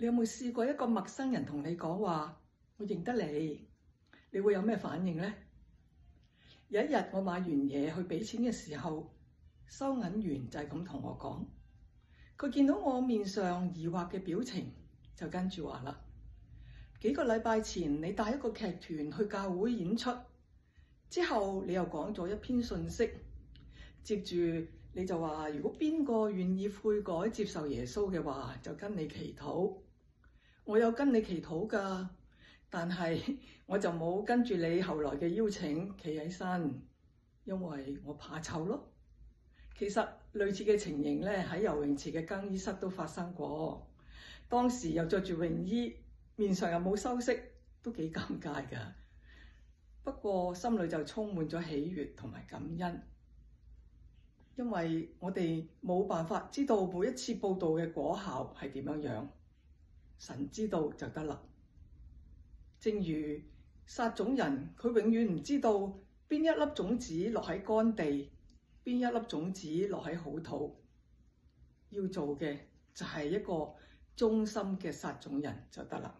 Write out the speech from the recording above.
你有冇試過一個陌生人同你講話，我認得你，你會有咩反應呢？有一日我買完嘢去俾錢嘅時候，收銀員就係咁同我講，佢見到我面上疑惑嘅表情，就跟住話啦：幾個禮拜前你帶一個劇團去教會演出，之後你又講咗一篇信息，接住你就話如果邊個願意悔改接受耶穌嘅話，就跟你祈禱。我有跟你祈禱㗎，但係我就冇跟住你後來嘅邀請企起身，因為我怕醜咯。其實類似嘅情形咧，喺游泳池嘅更衣室都發生過。當時又着住泳衣，面上又冇修飾，都幾尷尬㗎。不過心裏就充滿咗喜悅同埋感恩，因為我哋冇辦法知道每一次佈道嘅果效係點樣樣。神知道就得啦。正如撒種人，佢永遠唔知道邊一粒種子落喺乾地，邊一粒種子落喺好土。要做嘅就係一個忠心嘅撒種人就得啦。